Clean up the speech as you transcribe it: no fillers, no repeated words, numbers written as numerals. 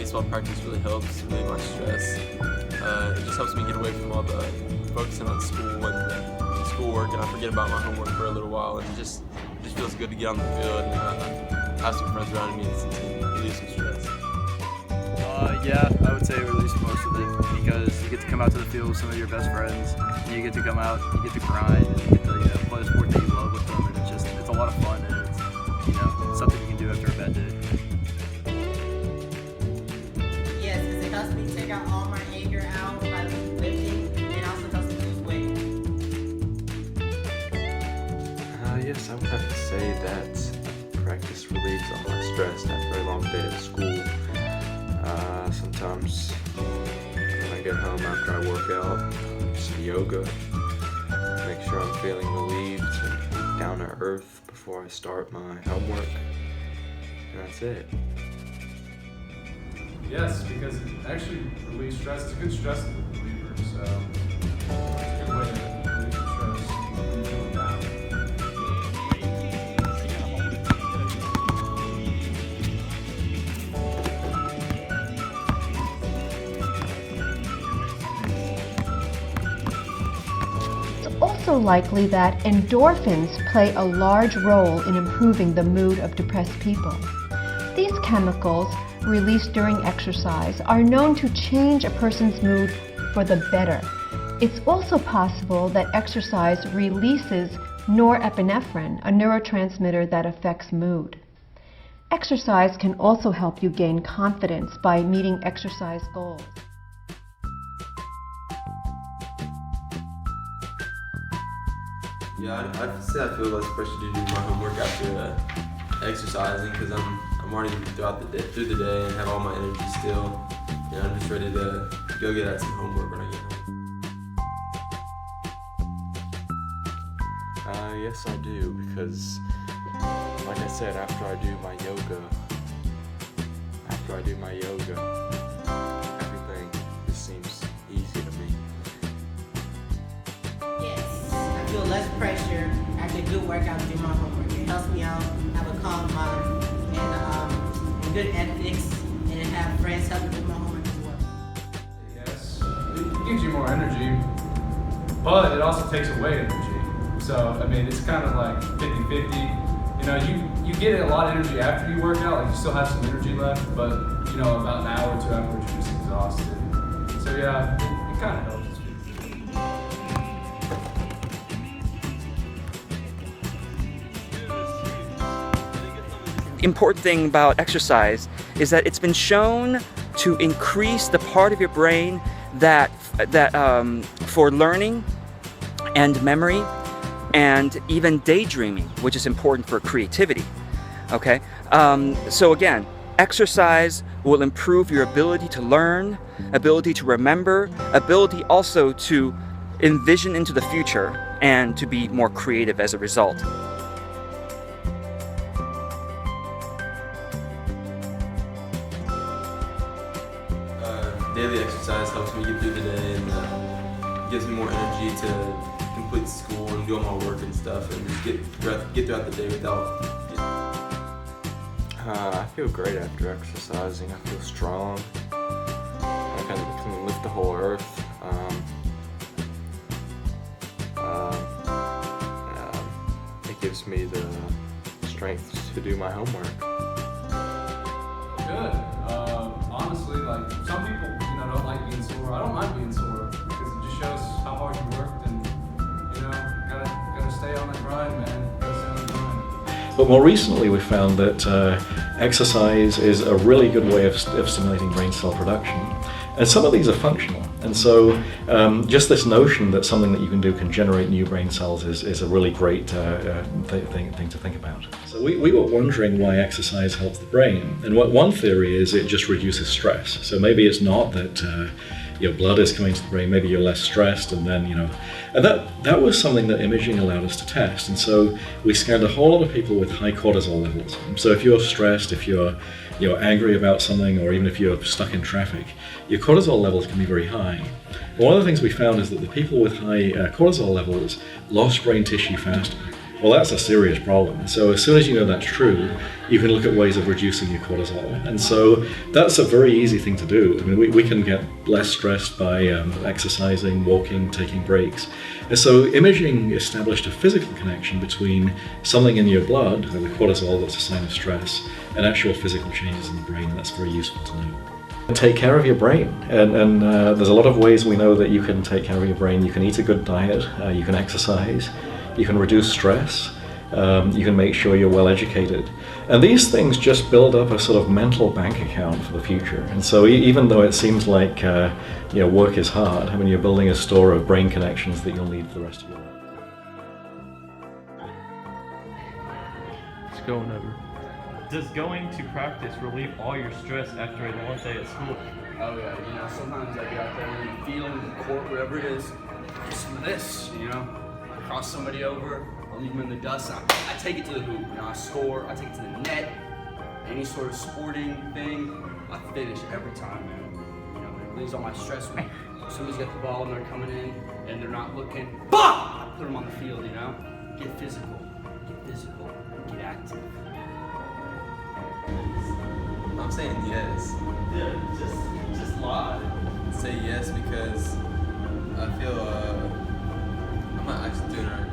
baseball practice really helps relieve my stress. It just helps me get away from all the focusing on school and schoolwork, and I forget about my homework for a little while, and it just feels good to get on the field and have some friends around me and relieve some stress. Yeah, I would say release most of it, because you get to come out to the field with some of your best friends, and you get to come out, you get to grind, and you get to play a sport that you love with them, and it's a lot of fun, and it's something you can do after a bad day. Yes, because it helps me take out all my anger out by lifting, and it also helps me lose weight. Yes, I would have to say that practice relieves all my stress after a long day at school. Sometimes when I get home after I work out, some yoga, make sure I'm feeling relieved and down to earth before I start my homework, and that's it. Yes, because it actually relieves stress. It's a good stress reliever, so it's a good way to relieve stress when you're feeling down. Also likely that endorphins play a large role in improving the mood of depressed people. These chemicals, released during exercise, are known to change a person's mood for the better. It's also possible that exercise releases norepinephrine, a neurotransmitter that affects mood. Exercise can also help you gain confidence by meeting exercise goals. Yeah, I'd say I feel less pressure to do my homework after exercising, because I'm already through the day and have all my energy still. And I'm just ready to go get at some homework when I get home. Yes, I do, because like I said, after I do my yoga, everything just seems easy to me. Yes, I feel less pressure after a good workout and do my homework. It helps me out, have a calm mind, and good ethics, and have friends help me do my homework as well. Yes, it gives you more energy, but it also takes away energy. So, I mean, it's kind of like 50-50. You know, you get a lot of energy after you work out, like you still have some energy left, but, you know, about an hour or two afterwards, you're just exhausted. So, yeah, it kind of helps. The important thing about exercise is that it's been shown to increase the part of your brain that for learning and memory and even daydreaming, which is important for creativity. Okay, so again, exercise will improve your ability to learn, ability to remember, ability also to envision into the future, and to be more creative as a result. Daily exercise helps me get through the day and gives me more energy to complete school and do all my work and stuff, and just get throughout the day without. I feel great after exercising. I feel strong. I can lift the whole earth. It gives me the strength to do my homework. Good. Honestly, like, some people, don't like being sore. I don't mind being sore, because it just shows how hard you worked, and, gotta stay on the grind, man. Gotta stay on the grind. But more recently we found that exercise is a really good way of stimulating brain cell production. And some of these are functional. And so just this notion that something that you can do can generate new brain cells is a really great thing to think about. So we were wondering why exercise helps the brain. And one theory is it just reduces stress. So maybe it's not that your blood is coming to the brain, maybe you're less stressed, and then, and that was something that imaging allowed us to test. And so we scanned a whole lot of people with high cortisol levels. So if you're stressed, if you're angry about something, or even if you're stuck in traffic, your cortisol levels can be very high. And one of the things we found is that the people with high cortisol levels lost brain tissue faster. well, that's a serious problem. So as soon as you know that's true, you can look at ways of reducing your cortisol. And so that's a very easy thing to do. I mean, we can get less stressed by exercising, walking, taking breaks. And so imaging established a physical connection between something in your blood, the cortisol that's a sign of stress, and actual physical changes in the brain. That's very useful to know. Take care of your brain, and there's a lot of ways we know that you can take care of your brain. You can eat a good diet, you can exercise, you can reduce stress, you can make sure you're well educated. And these things just build up a sort of mental bank account for the future. And so even though it seems like work is hard, I mean, you're building a store of brain connections that you'll need for the rest of your life. It's going over. Does going to practice relieve all your stress after a long day at school? Oh yeah, sometimes I get out there and you feel in the court, wherever it is, do some of this, cross somebody over, I'll leave them in the dust, I take it to the hoop, I score, I take it to the net, any sort of sporting thing, I finish every time, man. It relieves all my stress when somebody's got the ball and they're coming in and they're not looking, BAM! I put them on the field, get physical, get active. I'm saying yes. Yeah, just lie. Say yes because I feel I'm not actually doing it right